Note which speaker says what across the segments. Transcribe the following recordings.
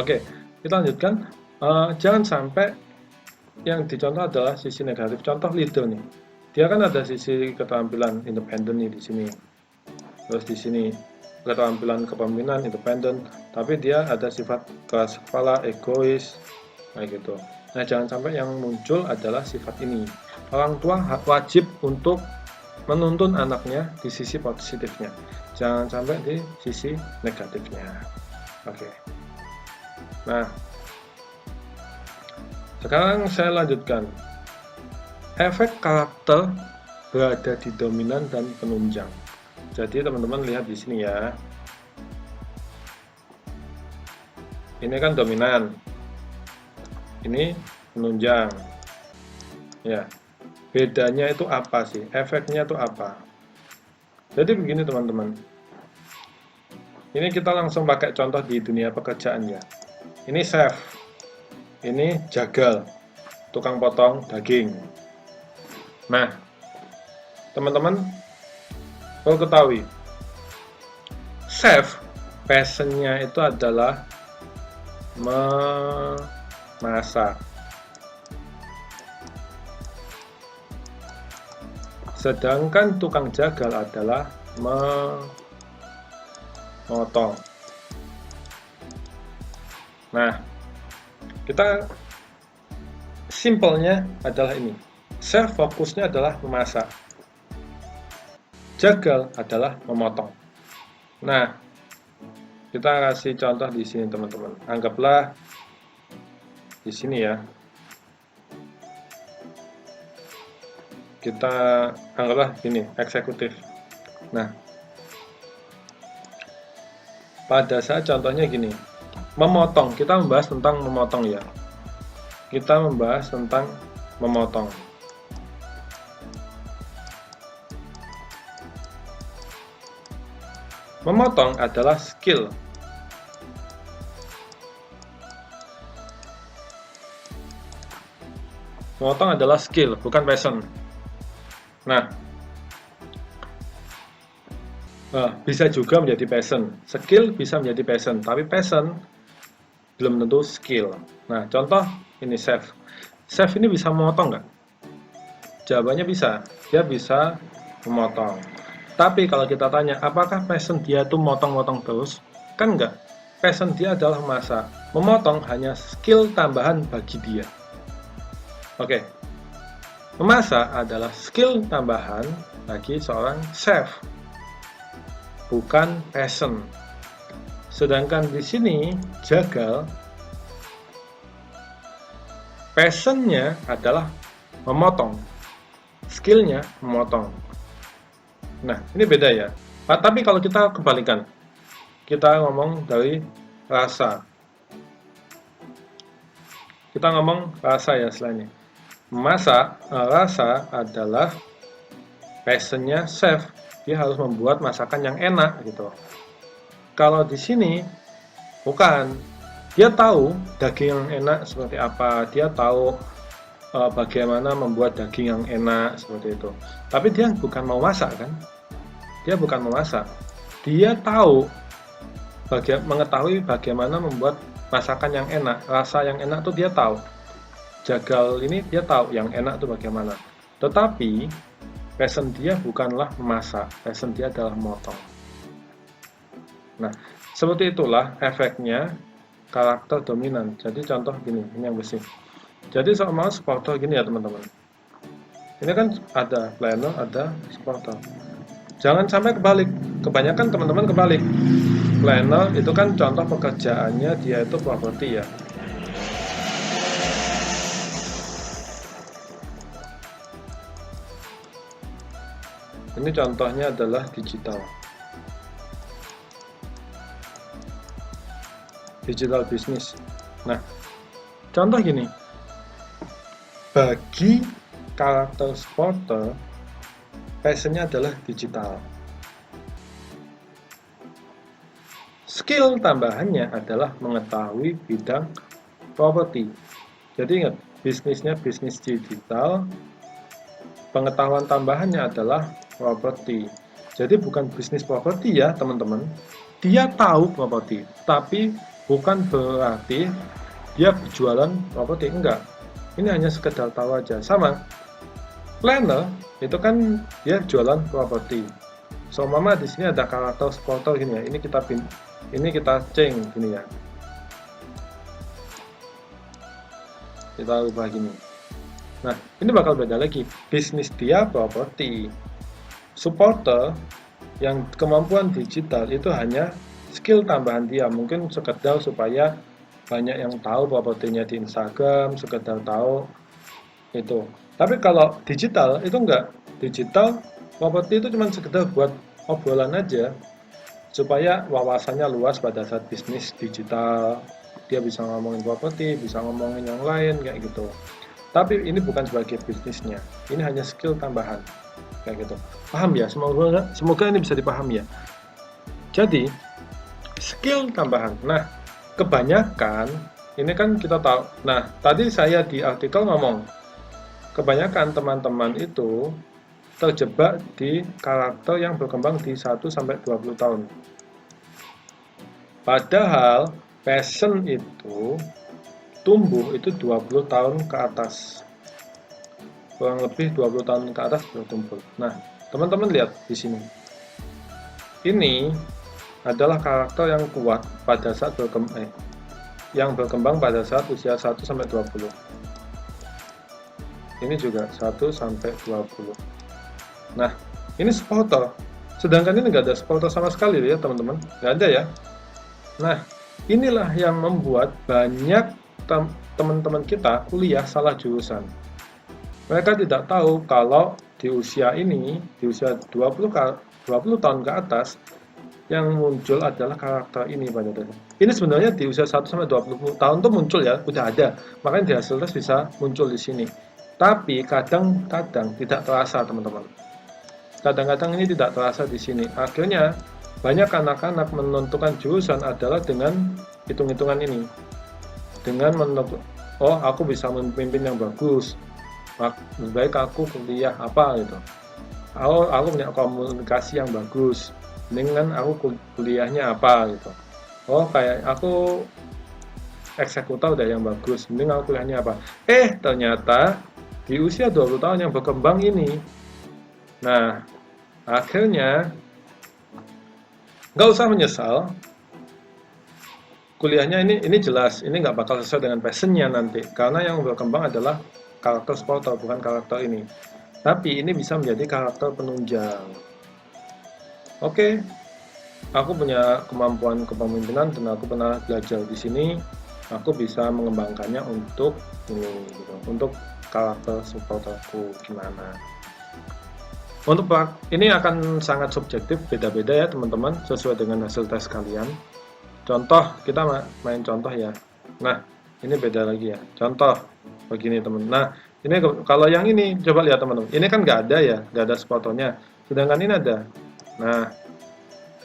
Speaker 1: Oke, kita lanjutkan. Jangan sampai yang dicontoh adalah sisi negatif. Contoh leader nih, dia kan ada sisi keterampilan independen nih di sini, terus di sini keterampilan kepemimpinan independen, tapi dia ada sifat keras kepala, egois, kayak gitu. Nah, jangan sampai yang muncul adalah sifat ini. Orang tua wajib untuk menuntun anaknya di sisi positifnya, jangan sampai di sisi negatifnya. Oke. Nah, sekarang saya lanjutkan. Efek karakter berada di dominan dan penunjang. Jadi teman-teman lihat di sini ya. Ini kan dominan. Ini penunjang. Ya. Bedanya itu apa sih? Efeknya itu apa? Jadi begini teman-teman. Ini kita langsung pakai contoh di dunia pekerjaan ya. Ini chef. Ini jagal, tukang potong daging. Nah, teman-teman perlu ketahui, chef passionnya itu adalah memasak. Sedangkan tukang jagal adalah memotong. Nah, kita simpelnya adalah ini. Chef fokusnya adalah memasak. Jagal adalah memotong. Nah, kita kasih contoh di sini teman-teman. Anggaplah di sini ya. Kita anggaplah gini, eksekutif. Nah, pada saat contohnya gini, memotong, kita membahas tentang memotong ya. Kita membahas tentang memotong. Memotong adalah skill. Memotong adalah skill, bukan passion. Nah, bisa juga menjadi passion. Skill bisa menjadi passion, tapi passion belum tentu skill. Nah, contoh ini chef. Chef ini bisa memotong nggak? Jawabannya bisa. Dia bisa memotong. Tapi kalau kita tanya, apakah passion dia tuh motong-motong terus? Kan enggak. Passion dia adalah memasak. Memotong hanya skill tambahan bagi dia. Oke. Memasak adalah skill tambahan bagi seorang chef. Bukan passion. Sedangkan di sini jagal, passionnya adalah memotong, skillnya memotong. Nah, ini beda ya. Tapi kalau kita kebalikan, kita ngomong dari rasa. Kita ngomong rasa ya selainnya. Memasak, rasa adalah passionnya chef. Dia harus membuat masakan yang enak gitu. Kalau di sini bukan, dia tahu daging yang enak seperti apa, dia tahu bagaimana membuat daging yang enak seperti itu. Tapi dia bukan mau masak kan? Dia bukan memasak. Dia tahu mengetahui bagaimana membuat masakan yang enak, rasa yang enak tuh dia tahu. Jagal ini dia tahu yang enak tuh bagaimana. Tetapi passion dia bukanlah memasak, passion dia adalah memotong. Nah, seperti itulah efeknya karakter dominan. Jadi contoh gini, ini yang besi. Jadi sama supporter gini ya teman-teman. Ini kan ada planner, ada supporter. Jangan sampai kebalik. Kebanyakan teman-teman kebalik. Planner itu kan contoh pekerjaannya dia itu properti ya. Ini contohnya adalah digital. Digital business. Nah, contoh gini. Bagi karakter supporter, passionnya adalah digital. Skill tambahannya adalah mengetahui bidang properti. Jadi ingat, bisnisnya bisnis digital, pengetahuan tambahannya adalah properti. Jadi bukan bisnis properti ya teman-teman. Dia tahu properti, tapi bukan berarti dia berjualan properti, enggak. Ini hanya sekedar tahu aja. Sama planner itu kan dia jualan properti. So mama di sini ada karakter supporter gini ya. Ini kita change gini ya. Kita ubah gini. Nah, ini bakal beda lagi. Bisnis dia properti. Supporter yang kemampuan digital itu hanya skill tambahan dia. Mungkin sekedar supaya banyak yang tahu propertinya di Instagram, sekedar tahu itu. Tapi kalau digital itu enggak. Digital properti itu cuma sekedar buat obrolan aja supaya wawasannya luas pada saat bisnis digital. Dia bisa ngomongin properti, bisa ngomongin yang lain kayak gitu. Tapi ini bukan sebagai bisnisnya, ini hanya skill tambahan kayak gitu. Paham ya? Semoga ini bisa dipahami ya. Jadi skill tambahan. Nah, kebanyakan ini kan kita tahu. Nah, tadi saya di artikel ngomong kebanyakan teman-teman itu terjebak di karakter yang berkembang di 1-20 tahun. Padahal passion itu tumbuh itu 20 tahun ke atas, kurang lebih 20 tahun ke atas baru tumbuh. Nah, teman-teman lihat di sini, ini adalah karakter yang kuat pada saat berkembang pada saat usia 1-20. Ini juga 1-20. Nah, ini supporter, sedangkan ini nggak ada supporter sama sekali ya teman-teman, nggak ada ya. Nah, inilah yang membuat banyak teman-teman kita kuliah salah jurusan. Mereka tidak tahu kalau di usia ini, di usia 20 tahun ke atas, yang muncul adalah karakter ini pada dasarnya. Ini sebenarnya di usia 1-20 tahun tuh muncul ya, udah ada. Makanya di hasil tes bisa muncul di sini. Tapi kadang-kadang tidak terasa teman-teman. Kadang-kadang ini tidak terasa di sini. Akhirnya banyak anak-anak menentukan jurusan adalah dengan hitung-hitungan ini. Dengan menentukan, oh aku bisa memimpin yang bagus, lebih baik aku kuliah apa gitu. Aku punya komunikasi yang bagus, dengan aku kuliahnya apa gitu. Oh kayak aku eksekutor udah yang bagus, mending aku kuliahnya apa. Ternyata di usia 20 tahun yang berkembang ini, nah akhirnya nggak usah menyesal. Kuliahnya ini jelas, ini nggak bakal sesuai dengan passionnya nanti, karena yang berkembang adalah karakter supporter, bukan karakter ini. Tapi ini bisa menjadi karakter penunjang. Oke, aku punya kemampuan kepemimpinan dan aku pernah belajar di sini, aku bisa mengembangkannya untuk ini, gitu, untuk karakter supporterku gimana. Untuk ini akan sangat subjektif, beda-beda ya teman-teman, sesuai dengan hasil tes kalian. Contoh, kita main contoh ya. Nah, ini beda lagi ya. Contoh, begini teman. Nah, ini kalau yang ini, coba lihat teman-teman. Ini kan nggak ada ya, nggak ada supporternya. Sedangkan ini ada. Nah,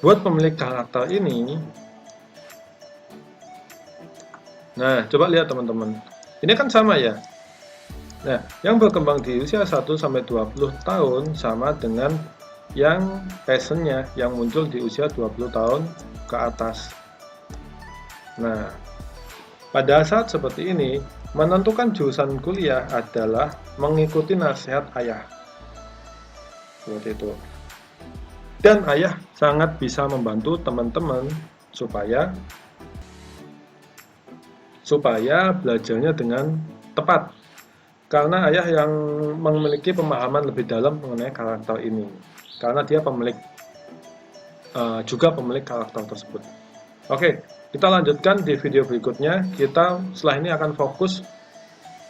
Speaker 1: buat pemilik karakter ini, nah, coba lihat teman-teman. Ini kan sama ya. Nah, yang berkembang di usia 1-20 tahun sama dengan yang passionnya yang muncul di usia 20 tahun ke atas. Nah, pada saat seperti ini, menentukan jurusan kuliah adalah mengikuti nasihat ayah. Seperti itu. Dan ayah sangat bisa membantu teman-teman supaya belajarnya dengan tepat. Karena ayah yang memiliki pemahaman lebih dalam mengenai karakter ini. Karena dia juga pemilik karakter tersebut. Oke, kita lanjutkan di video berikutnya. Kita setelah ini akan fokus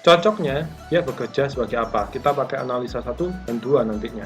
Speaker 1: cocoknya dia bekerja sebagai apa. Kita pakai analisa 1 dan 2 nantinya.